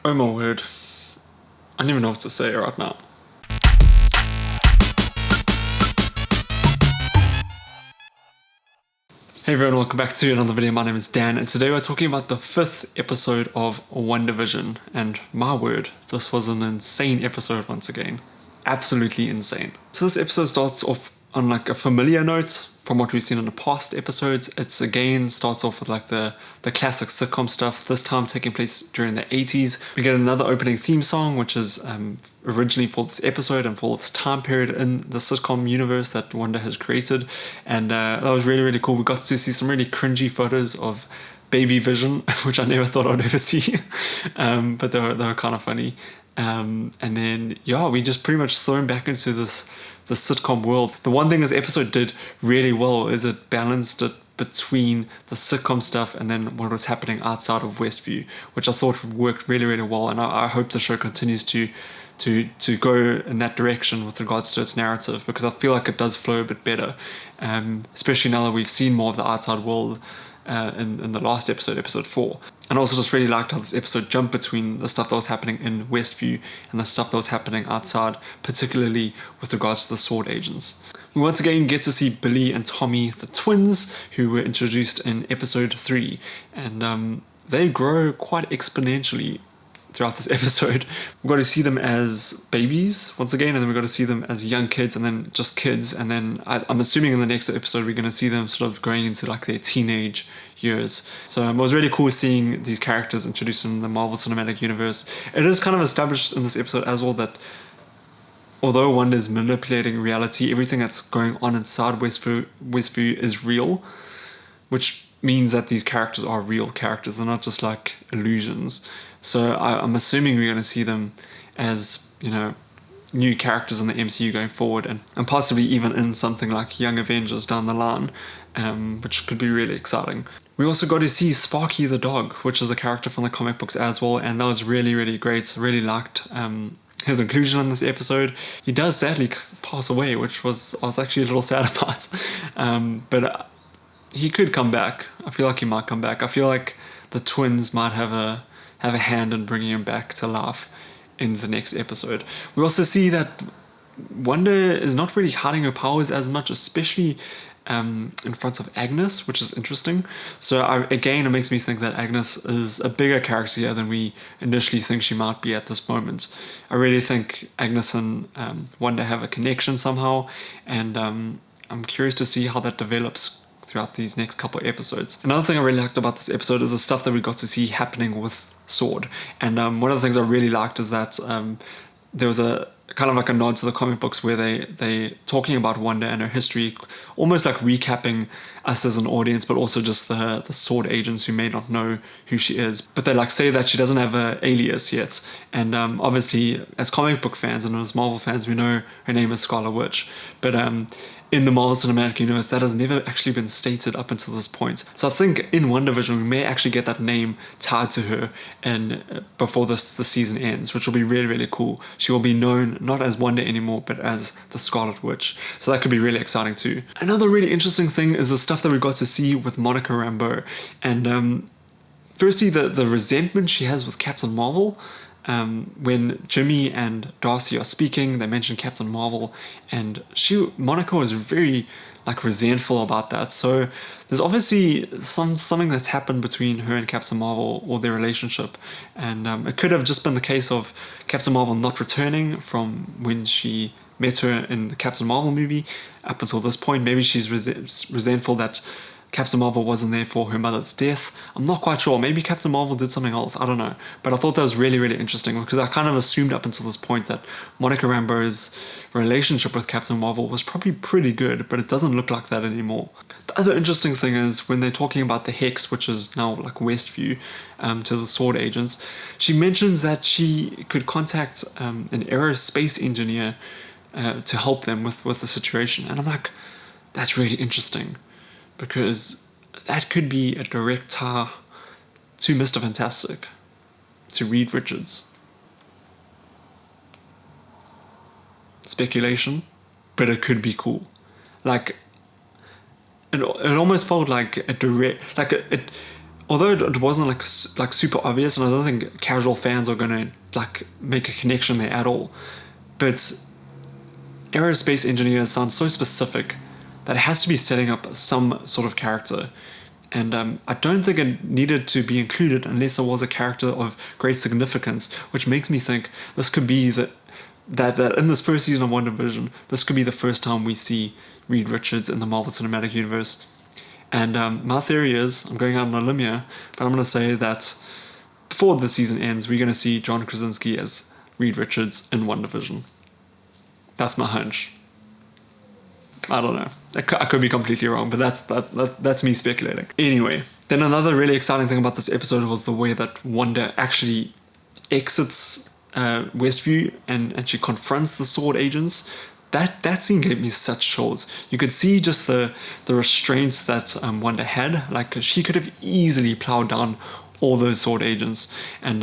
Oh my word. I don't even know what to say right now. Hey everyone, welcome back to another video. My name is Dan, and today we're talking about the 5th episode of WandaVision. And my word, this was an insane episode once again. Absolutely insane. So this episode starts off on like a familiar note from what we've seen in the past episodes. It's again starts off with like the classic sitcom stuff, this time taking place during the 80s. We get another opening theme song, which is originally for this episode and for this time period in the sitcom universe that Wanda has created. And that was really, really cool. We got to see some really cringy photos of baby Vision, which I never thought I'd ever see. But they were kind of funny. And then, yeah, we just pretty much thrown back into the sitcom world. The one thing this episode did really well is it balanced it between the sitcom stuff and then what was happening outside of Westview, which I thought worked really, really well. And I hope the show continues to go in that direction with regards to its narrative, because I feel like it does flow a bit better, especially now that we've seen more of the outside world in the last episode, episode 4. And I also just really liked how this episode jumped between the stuff that was happening in Westview and the stuff that was happening outside, particularly with regards to the sword agents. We once again get to see Billy and Tommy, the twins, who were introduced in episode 3. And they grow quite exponentially throughout this episode. We got to see them as babies once again, and then we got to see them as young kids, and then just kids, and then I'm assuming in the next episode we're going to see them sort of going into like their teenage years. So it was really cool seeing these characters introduced in the Marvel Cinematic Universe. It is kind of established in this episode as well that although Wanda is manipulating reality, everything that's going on inside Westview is real, which means that these characters are real characters. They're not just like illusions. So I'm assuming we're going to see them as, new characters in the MCU going forward, and possibly even in something like Young Avengers down the line, which could be really exciting. We also got to see Sparky the dog, which is a character from the comic books as well, and that was really, really great. I really liked his inclusion in this episode. He does sadly pass away, which I was actually a little sad about, but he could come back. I feel like he might come back. I feel like the twins might have a hand in bringing him back to life in the next episode. We also see that Wanda is not really hiding her powers as much, especially in front of Agnes, which is interesting. So again, it makes me think that Agnes is a bigger character here than we initially think she might be at this moment. I really think Agnes and Wanda have a connection somehow, and I'm curious to see how that develops throughout these next couple of episodes. Another thing I really liked about this episode is the stuff that we got to see happening with Sword. And one of the things I really liked is that there was a kind of like a nod to the comic books where they talking about Wanda and her history, almost like recapping us as an audience, but also just the sword agents who may not know who she is. But they like say that she doesn't have an alias yet. And obviously as comic book fans and as Marvel fans, we know her name is Scarlet Witch. But in the Marvel Cinematic Universe, that has never actually been stated up until this point. So I think in WandaVision, we may actually get that name tied to her and before the season ends, which will be really, really cool. She will be known not as Wanda anymore, but as the Scarlet Witch. So that could be really exciting too. Another really interesting thing is the stuff that we got to see with Monica Rambeau. And firstly, the resentment she has with Captain Marvel. When Jimmy and Darcy are speaking, they mention Captain Marvel, and Monica was very like resentful about that. So there's obviously something that's happened between her and Captain Marvel, or their relationship, and it could have just been the case of Captain Marvel not returning from when she met her in the Captain Marvel movie up until this point. Maybe she's resentful that Captain Marvel wasn't there for her mother's death. I'm not quite sure. Maybe Captain Marvel did something else. I don't know. But I thought that was really, really interesting, because I kind of assumed up until this point that Monica Rambeau's relationship with Captain Marvel was probably pretty good, but it doesn't look like that anymore. The other interesting thing is when they're talking about the Hex, which is now like Westview, to the sword agents, she mentions that she could contact an aerospace engineer to help them with the situation. And I'm like, that's really interesting, because that could be a direct tie to Mr. Fantastic, to Reed Richards. Speculation, but it could be cool. Like, it almost felt like a direct, like it although it wasn't like super obvious, and I don't think casual fans are gonna like make a connection there at all, but aerospace engineer sounds so specific that it has to be setting up some sort of character. And I don't think it needed to be included unless it was a character of great significance, which makes me think this could be that in this first season of WandaVision, this could be the first time we see Reed Richards in the Marvel Cinematic Universe. And my theory is, I'm going out on a limb here, but I'm going to say that before the season ends, we're going to see John Krasinski as Reed Richards in WandaVision. That's my hunch. I don't know. I could be completely wrong, but that's me speculating. Anyway, then another really exciting thing about this episode was the way that Wanda actually exits Westview and she confronts the sword agents. That scene gave me such chills. You could see just the restraints that Wanda had. Like, she could have easily plowed down all those sword agents, and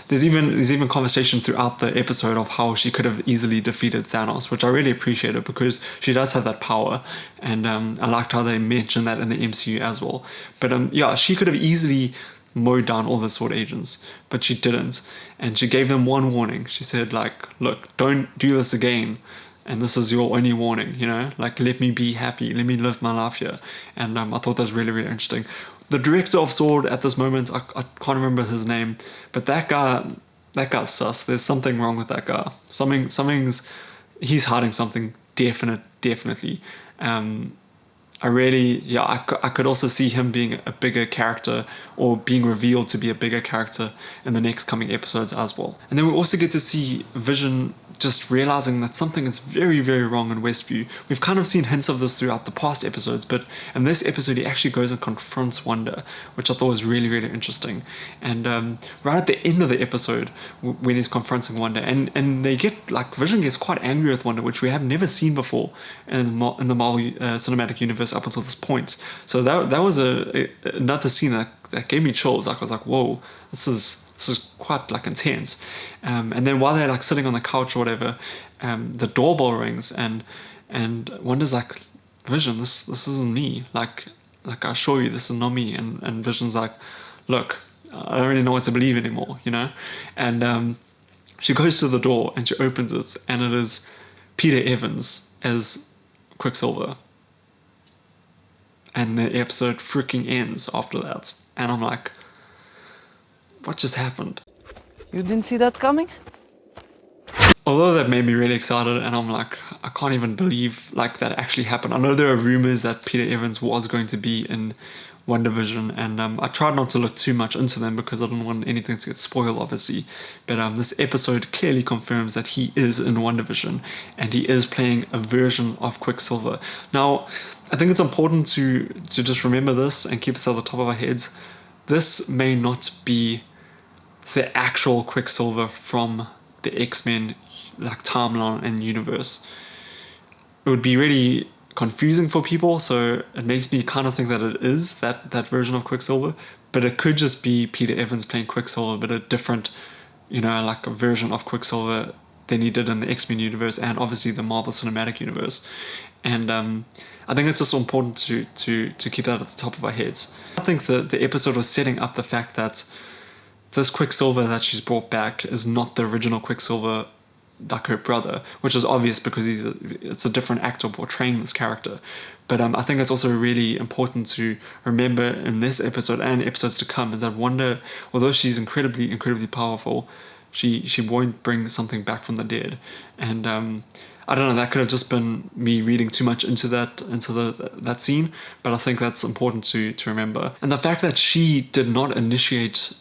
there's even conversation throughout the episode of how she could have easily defeated Thanos, which I really appreciated because she does have that power, and I liked how they mentioned that in the MCU as well. But yeah, she could have easily mowed down all the sword agents, but she didn't, and she gave them one warning. She said, like, look, don't do this again, and this is your only warning, you know, like, let me be happy, let me live my life here. And I thought that was really, really interesting. The director of Sword at this moment, I can't remember his name, but that guy's sus. There's something wrong with that guy. He's hiding something definitely. I could also see him being a bigger character, or being revealed to be a bigger character in the next coming episodes as well. And then we also get to see Vision just realizing that something is very, very wrong in Westview. We've kind of seen hints of this throughout the past episodes, but in this episode he actually goes and confronts Wanda, which I thought was really, really interesting. And right at the end of the episode, when he's confronting Wanda, and they get, like, Vision gets quite angry with Wanda, which we have never seen before in the Marvel Cinematic Universe up until this point. So that was another scene that gave me chills. Like, I was like, whoa, this is quite, like, intense. And then while they're, like, sitting on the couch or whatever, the doorbell rings, and Wanda's like, Vision, this isn't me. Like I assure you, this is not me. And Vision's like, look, I don't really know what to believe anymore, you know. And she goes to the door and she opens it, and it is Peter Evans as Quicksilver. And the episode freaking ends after that. And I'm like, what just happened? You didn't see that coming? Although that made me really excited, and I'm like, I can't even believe, like, that actually happened. I know there are rumors that Peter Evans was going to be in WandaVision, and I tried not to look too much into them because I didn't want anything to get spoiled, obviously. But this episode clearly confirms that he is in WandaVision, and he is playing a version of Quicksilver. Now, I think it's important to just remember this and keep this at the top of our heads. This may not be the actual Quicksilver from the X-Men, like, timeline and universe. It would be really confusing for people, so it makes me kind of think that it is that version of Quicksilver, but it could just be Peter Evans playing Quicksilver, but a different, you know, like, a version of Quicksilver than he did in the X-Men universe and obviously the Marvel Cinematic Universe. And I think it's also important to keep that at the top of our heads. I think the episode was setting up the fact that this Quicksilver that she's brought back is not the original Quicksilver, like her brother, which is obvious because it's a different actor portraying this character. But I think it's also really important to remember in this episode and episodes to come is that Wanda, although she's incredibly, incredibly powerful, she won't bring something back from the dead. And I don't know, that could have just been me reading too much into that scene, but I think that's important to remember. And the fact that she did not initiate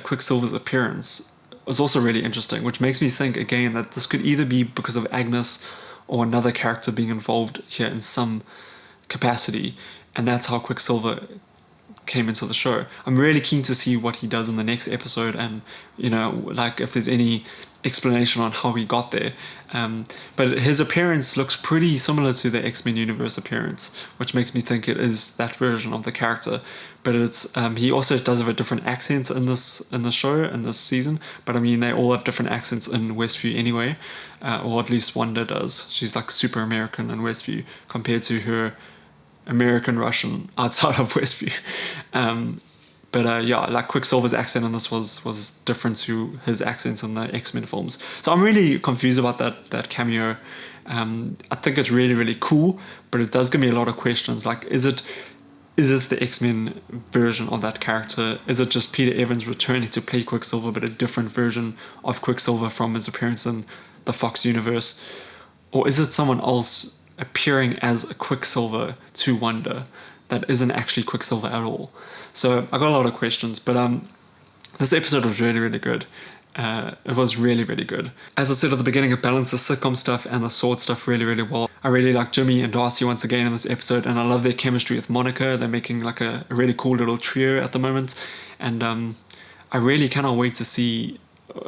Quicksilver's appearance was also really interesting, which makes me think again that this could either be because of Agnes or another character being involved here in some capacity, and that's how Quicksilver came into the show. I'm really keen to see what he does in the next episode, and, you know, like, if there's any explanation on how he got there. But his appearance looks pretty similar to the X-Men universe appearance, which makes me think it is that version of the character. But it's he also does have a different accent in this show, in this season. But I mean, they all have different accents in Westview anyway, or at least Wanda does. She's like super American in Westview compared to her American Russian outside of Westview. But yeah, like Quicksilver's accent in this was different to his accents in the X-Men films. So I'm really confused about that cameo. I think it's really, really cool, but it does give me a lot of questions. Like, is it the X-Men version of that character? Is it just Peter Evans returning to play Quicksilver, but a different version of Quicksilver from his appearance in the Fox universe? Or is it someone else appearing as a Quicksilver to Wanda that isn't actually Quicksilver at all? So I got a lot of questions, but this episode was really, really good. It was really, really good. As I said at the beginning, it balanced the sitcom stuff and the sword stuff really, really well. I really like Jimmy and Darcy once again in this episode, and I love their chemistry with Monica. They're making like a really cool little trio at the moment, and I really cannot wait to see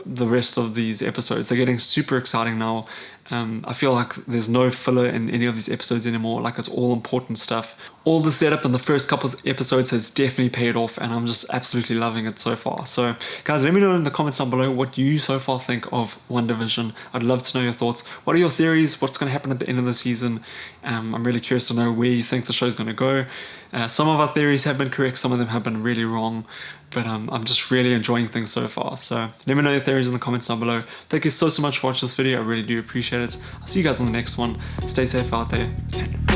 the rest of these episodes. They're getting super exciting now. I feel like there's no filler in any of these episodes anymore. Like, it's all important stuff. All the setup in the first couple of episodes has definitely paid off, and I'm just absolutely loving it so far. So guys, let me know in the comments down below what you so far think of WandaVision. I'd love to know your thoughts. What are your theories? What's going to happen at the end of the season? I'm really curious to know where you think the show's going to go. Some of our theories have been correct, some of them have been really wrong, but I'm just really enjoying things so far. So let me know your theories in the comments down below. Thank you so much for watching this video. I really do appreciate it. I'll see you guys in the next one. Stay safe out there, and